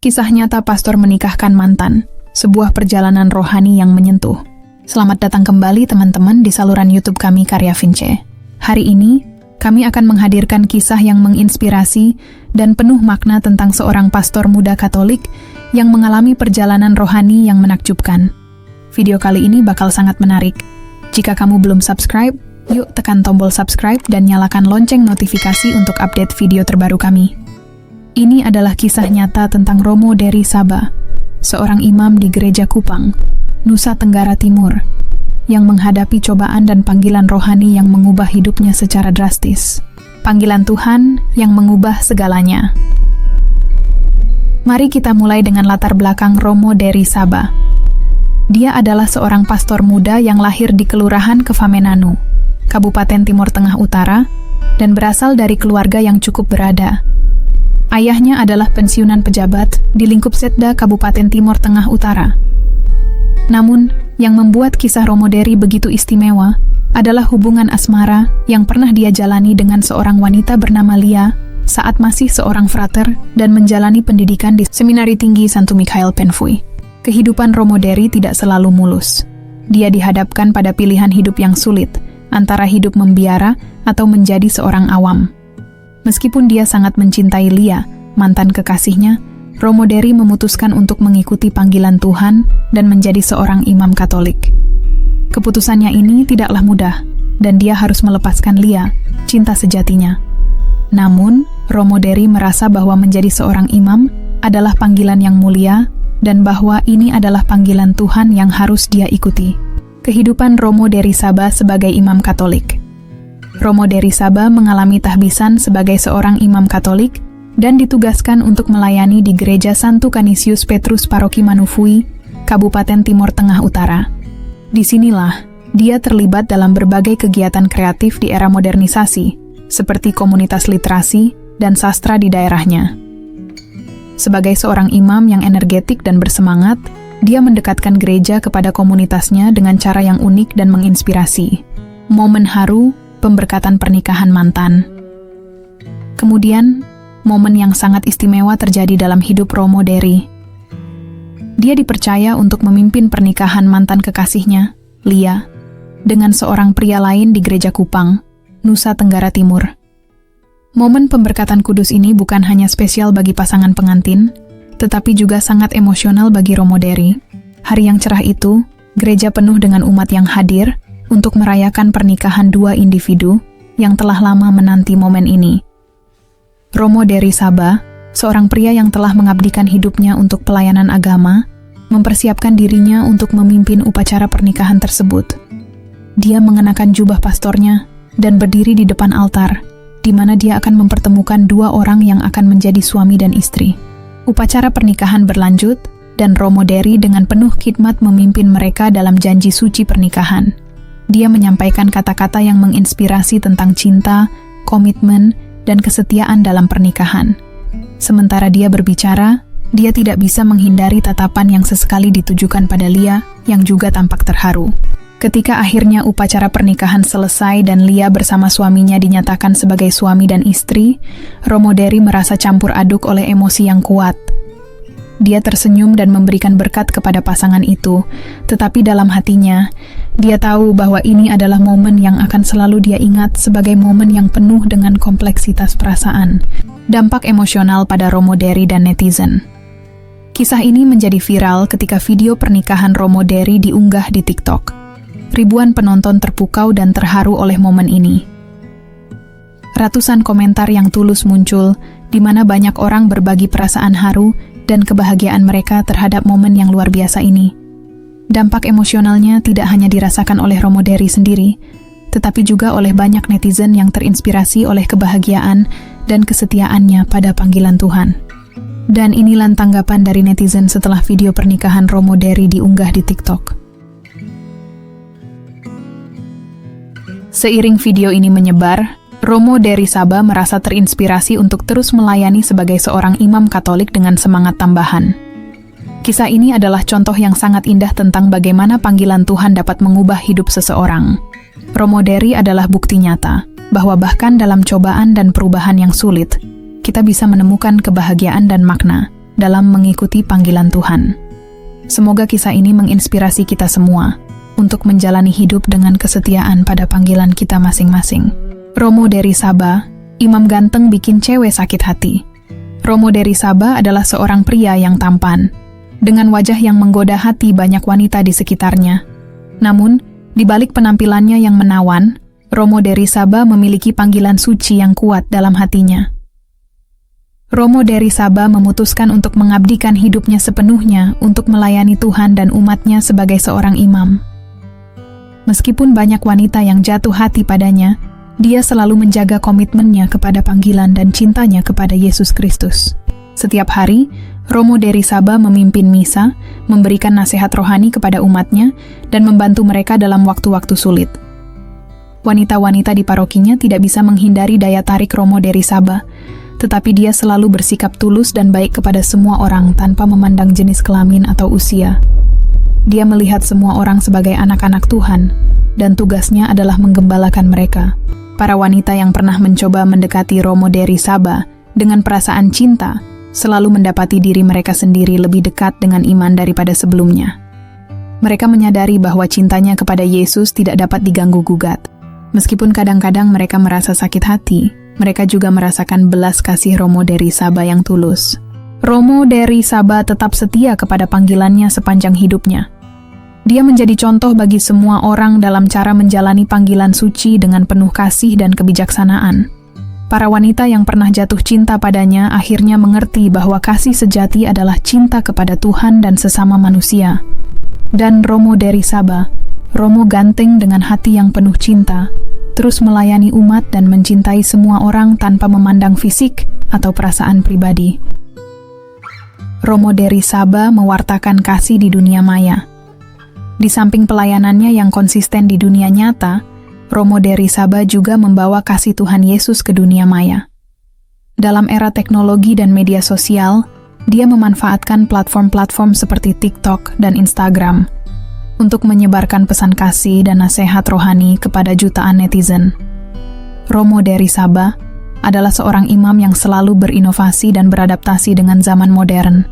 Kisah nyata pastor menikahkan mantan, sebuah perjalanan rohani yang menyentuh. Selamat datang kembali teman-teman di saluran YouTube kami Karya Vince. Hari ini, kami akan menghadirkan kisah yang menginspirasi dan penuh makna tentang seorang pastor muda Katolik yang mengalami perjalanan rohani yang menakjubkan. Video kali ini bakal sangat menarik. Jika kamu belum subscribe, yuk tekan tombol subscribe dan nyalakan lonceng notifikasi untuk update video terbaru kami. Ini adalah kisah nyata tentang Romo dari Sabah, seorang imam di Gereja Kupang, Nusa Tenggara Timur, yang menghadapi cobaan dan panggilan rohani yang mengubah hidupnya secara drastis. Panggilan Tuhan yang mengubah segalanya. Mari kita mulai dengan latar belakang Romo dari Sabah. Dia adalah seorang pastor muda yang lahir di Kelurahan Kefamenanu, Kabupaten Timur Tengah Utara, dan berasal dari keluarga yang cukup berada. Ayahnya adalah pensiunan pejabat di lingkup Setda Kabupaten Timur Tengah Utara. Namun, yang membuat kisah Romo Dari begitu istimewa adalah hubungan asmara yang pernah dia jalani dengan seorang wanita bernama Lia saat masih seorang frater dan menjalani pendidikan di Seminari Tinggi Santo Mikhail Penfui. Kehidupan Romo Dari tidak selalu mulus. Dia dihadapkan pada pilihan hidup yang sulit, antara hidup membiara atau menjadi seorang awam. Meskipun dia sangat mencintai Lia, mantan kekasihnya, Romo Dari memutuskan untuk mengikuti panggilan Tuhan dan menjadi seorang imam Katolik. Keputusannya ini tidaklah mudah, dan dia harus melepaskan Lia, cinta sejatinya. Namun, Romo Dari merasa bahwa menjadi seorang imam adalah panggilan yang mulia, dan bahwa ini adalah panggilan Tuhan yang harus dia ikuti. Kehidupan Romo Dari Sabah sebagai imam Katolik. Romo Dari Sabah mengalami tahbisan sebagai seorang imam Katolik dan ditugaskan untuk melayani di Gereja Santo Canisius Petrus Paroki Manufui, Kabupaten Timur Tengah Utara. Disinilah, dia terlibat dalam berbagai kegiatan kreatif di era modernisasi, seperti komunitas literasi dan sastra di daerahnya. Sebagai seorang imam yang energetik dan bersemangat, dia mendekatkan gereja kepada komunitasnya dengan cara yang unik dan menginspirasi. Momen haru, pemberkatan pernikahan mantan. Kemudian, momen yang sangat istimewa terjadi dalam hidup Romo Dari. Dia dipercaya untuk memimpin pernikahan mantan kekasihnya, Lia, dengan seorang pria lain di Gereja Kupang, Nusa Tenggara Timur. Momen pemberkatan kudus ini bukan hanya spesial bagi pasangan pengantin, tetapi juga sangat emosional bagi Romo Dari. Hari yang cerah itu, gereja penuh dengan umat yang hadir untuk merayakan pernikahan dua individu yang telah lama menanti momen ini. Romo Dari Sabah, seorang pria yang telah mengabdikan hidupnya untuk pelayanan agama, mempersiapkan dirinya untuk memimpin upacara pernikahan tersebut. Dia mengenakan jubah pastornya dan berdiri di depan altar, di mana dia akan mempertemukan dua orang yang akan menjadi suami dan istri. Upacara pernikahan berlanjut, dan Romo Dari dengan penuh khidmat memimpin mereka dalam janji suci pernikahan. Dia menyampaikan kata-kata yang menginspirasi tentang cinta, komitmen, dan kesetiaan dalam pernikahan. Sementara dia berbicara, dia tidak bisa menghindari tatapan yang sesekali ditujukan pada Lia, yang juga tampak terharu. Ketika akhirnya upacara pernikahan selesai dan Lia bersama suaminya dinyatakan sebagai suami dan istri, Romo Dari merasa campur aduk oleh emosi yang kuat. Dia tersenyum dan memberikan berkat kepada pasangan itu, tetapi dalam hatinya, dia tahu bahwa ini adalah momen yang akan selalu dia ingat sebagai momen yang penuh dengan kompleksitas perasaan. Dampak emosional pada Romo Dari dan netizen. Kisah ini menjadi viral ketika video pernikahan Romo Dari diunggah di TikTok. Ribuan penonton terpukau dan terharu oleh momen ini. Ratusan komentar yang tulus muncul, di mana banyak orang berbagi perasaan haru dan kebahagiaan mereka terhadap momen yang luar biasa ini. Dampak emosionalnya tidak hanya dirasakan oleh Romo Dari sendiri, tetapi juga oleh banyak netizen yang terinspirasi oleh kebahagiaan dan kesetiaannya pada panggilan Tuhan. Dan inilah tanggapan dari netizen setelah video pernikahan Romo Dari diunggah di TikTok. Seiring video ini menyebar, Romo Dari Sabah merasa terinspirasi untuk terus melayani sebagai seorang imam Katolik dengan semangat tambahan. Kisah ini adalah contoh yang sangat indah tentang bagaimana panggilan Tuhan dapat mengubah hidup seseorang. Romo Dari adalah bukti nyata bahwa bahkan dalam cobaan dan perubahan yang sulit, kita bisa menemukan kebahagiaan dan makna dalam mengikuti panggilan Tuhan. Semoga kisah ini menginspirasi kita semua untuk menjalani hidup dengan kesetiaan pada panggilan kita masing-masing. Romo dari Sabah, imam ganteng bikin cewek sakit hati. Romo dari Sabah adalah seorang pria yang tampan, dengan wajah yang menggoda hati banyak wanita di sekitarnya. Namun, di balik penampilannya yang menawan, Romo dari Sabah memiliki panggilan suci yang kuat dalam hatinya. Romo dari Sabah memutuskan untuk mengabdikan hidupnya sepenuhnya untuk melayani Tuhan dan umatnya sebagai seorang imam. Meskipun banyak wanita yang jatuh hati padanya, dia selalu menjaga komitmennya kepada panggilan dan cintanya kepada Yesus Kristus. Setiap hari, Romo dari Sabah memimpin misa, memberikan nasihat rohani kepada umatnya, dan membantu mereka dalam waktu-waktu sulit. Wanita-wanita di parokinya tidak bisa menghindari daya tarik Romo dari Sabah, tetapi dia selalu bersikap tulus dan baik kepada semua orang tanpa memandang jenis kelamin atau usia. Dia melihat semua orang sebagai anak-anak Tuhan, dan tugasnya adalah menggembalakan mereka. Para wanita yang pernah mencoba mendekati Romo dari Sabah dengan perasaan cinta, selalu mendapati diri mereka sendiri lebih dekat dengan iman daripada sebelumnya. Mereka menyadari bahwa cintanya kepada Yesus tidak dapat diganggu-gugat. Meskipun kadang-kadang mereka merasa sakit hati, mereka juga merasakan belas kasih Romo dari Sabah yang tulus. Romo dari Sabah tetap setia kepada panggilannya sepanjang hidupnya. Dia menjadi contoh bagi semua orang dalam cara menjalani panggilan suci dengan penuh kasih dan kebijaksanaan. Para wanita yang pernah jatuh cinta padanya akhirnya mengerti bahwa kasih sejati adalah cinta kepada Tuhan dan sesama manusia. Dan Romo dari Sabah, Romo ganteng dengan hati yang penuh cinta, terus melayani umat dan mencintai semua orang tanpa memandang fisik atau perasaan pribadi. Romo dari Sabah mewartakan kasih di dunia maya. Di samping pelayanannya yang konsisten di dunia nyata, Romo dari Sabah juga membawa kasih Tuhan Yesus ke dunia maya. Dalam era teknologi dan media sosial, dia memanfaatkan platform-platform seperti TikTok dan Instagram untuk menyebarkan pesan kasih dan nasihat rohani kepada jutaan netizen. Romo dari Sabah adalah seorang imam yang selalu berinovasi dan beradaptasi dengan zaman modern.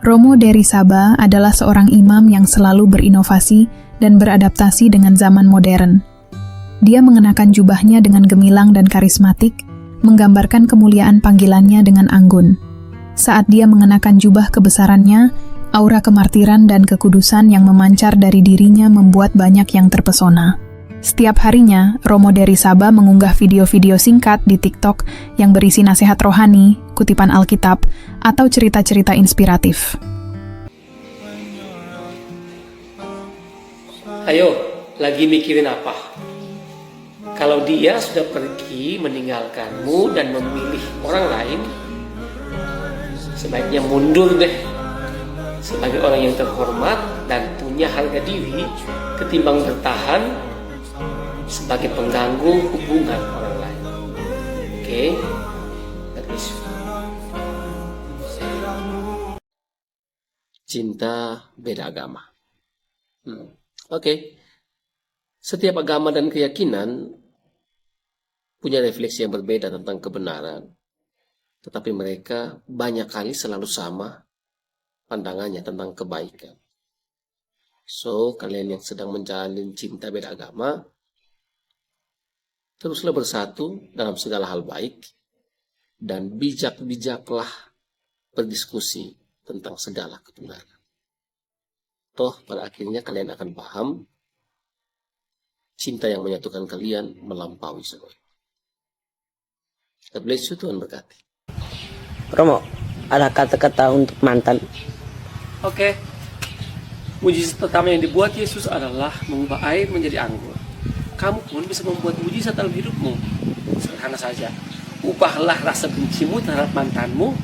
Romo dari Sabah adalah seorang imam yang selalu berinovasi dan beradaptasi dengan zaman modern. Dia mengenakan jubahnya dengan gemilang dan karismatik, menggambarkan kemuliaan panggilannya dengan anggun. Saat dia mengenakan jubah kebesarannya, aura kemartiran dan kekudusan yang memancar dari dirinya membuat banyak yang terpesona. Setiap harinya, Romo dari Sabah mengunggah video-video singkat di TikTok yang berisi nasihat rohani, kutipan Alkitab, atau cerita-cerita inspiratif. Ayo, lagi mikirin apa? Kalau dia sudah pergi meninggalkanmu dan memilih orang lain, sebaiknya mundur deh. Sebagai orang yang terhormat dan punya harga diri, ketimbang bertahan sebagai pengganggu hubungan orang lain. Oke? That is cinta beda agama. Oke. Setiap agama dan keyakinan punya refleksi yang berbeda tentang kebenaran. Tetapi mereka banyak kali selalu sama pandangannya tentang kebaikan. So, kalian yang sedang menjalin cinta beda agama, teruslah bersatu dalam segala hal baik, dan bijak-bijaklah berdiskusi tentang segala kebenaran. Toh, pada akhirnya kalian akan paham, cinta yang menyatukan kalian melampaui semua. God bless you, Tuhan berkati. Romo, ada kata-kata untuk mantan. Oke. Mujizat pertama yang dibuat Yesus adalah mengubah air menjadi anggur. Kamu pun bisa membuat mujizat dalam hidupmu. Sederhana saja. Ubahlah rasa bencimu terhadap mantanmu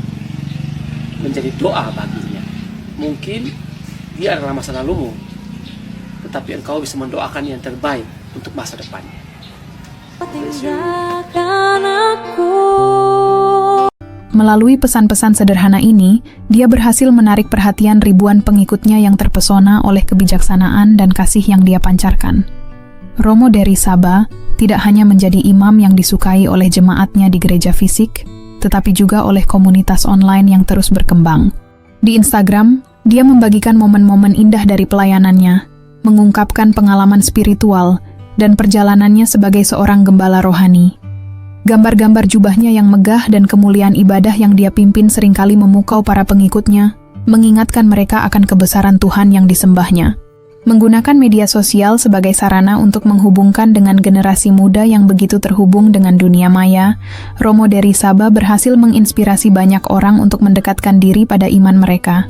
menjadi doa baginya. Mungkin dia adalah masa lalumu, tetapi engkau bisa mendoakan yang terbaik untuk masa depannya. Tinggalkan aku. Melalui pesan-pesan sederhana ini, dia berhasil menarik perhatian ribuan pengikutnya yang terpesona oleh kebijaksanaan dan kasih yang dia pancarkan. Romo dari Sabah tidak hanya menjadi imam yang disukai oleh jemaatnya di gereja fisik, tetapi juga oleh komunitas online yang terus berkembang. Di Instagram, dia membagikan momen-momen indah dari pelayanannya, mengungkapkan pengalaman spiritual, dan perjalanannya sebagai seorang gembala rohani. Gambar-gambar jubahnya yang megah dan kemuliaan ibadah yang dia pimpin seringkali memukau para pengikutnya, mengingatkan mereka akan kebesaran Tuhan yang disembahnya. Menggunakan media sosial sebagai sarana untuk menghubungkan dengan generasi muda yang begitu terhubung dengan dunia maya, Romo dari Sabah berhasil menginspirasi banyak orang untuk mendekatkan diri pada iman mereka.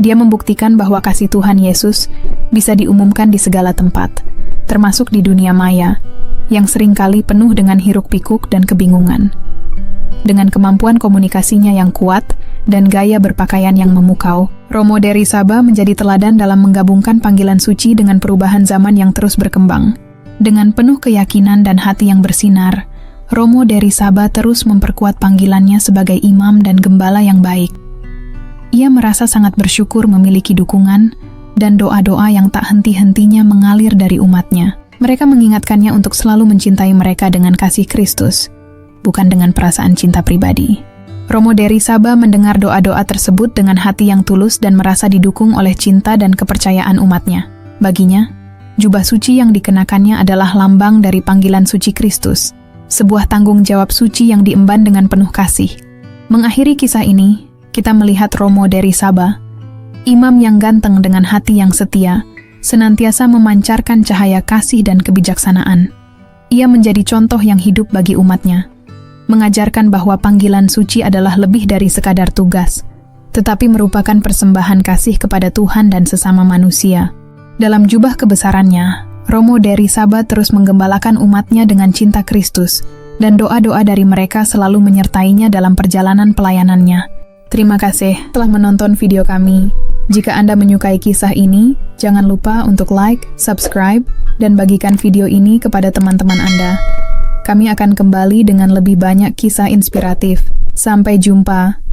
Dia membuktikan bahwa kasih Tuhan Yesus bisa diumumkan di segala tempat, termasuk di dunia maya, yang seringkali penuh dengan hiruk-pikuk dan kebingungan. Dengan kemampuan komunikasinya yang kuat dan gaya berpakaian yang memukau, Romo dari Sabah menjadi teladan dalam menggabungkan panggilan suci dengan perubahan zaman yang terus berkembang. Dengan penuh keyakinan dan hati yang bersinar, Romo dari Sabah terus memperkuat panggilannya sebagai imam dan gembala yang baik. Ia merasa sangat bersyukur memiliki dukungan dan doa-doa yang tak henti-hentinya mengalir dari umatnya. Mereka mengingatkannya untuk selalu mencintai mereka dengan kasih Kristus, bukan dengan perasaan cinta pribadi. Romo dari Sabah mendengar doa-doa tersebut dengan hati yang tulus dan merasa didukung oleh cinta dan kepercayaan umatnya. Baginya, jubah suci yang dikenakannya adalah lambang dari panggilan suci Kristus, sebuah tanggung jawab suci yang diemban dengan penuh kasih. Mengakhiri kisah ini, kita melihat Romo dari Sabah, imam yang ganteng dengan hati yang setia, senantiasa memancarkan cahaya kasih dan kebijaksanaan. Ia menjadi contoh yang hidup bagi umatnya, mengajarkan bahwa panggilan suci adalah lebih dari sekadar tugas, tetapi merupakan persembahan kasih kepada Tuhan dan sesama manusia. Dalam jubah kebesarannya, Romo dari Sabah terus menggembalakan umatnya dengan cinta Kristus, dan doa-doa dari mereka selalu menyertainya dalam perjalanan pelayanannya. Terima kasih telah menonton video kami. Jika Anda menyukai kisah ini, jangan lupa untuk like, subscribe, dan bagikan video ini kepada teman-teman Anda. Kami akan kembali dengan lebih banyak kisah inspiratif. Sampai jumpa.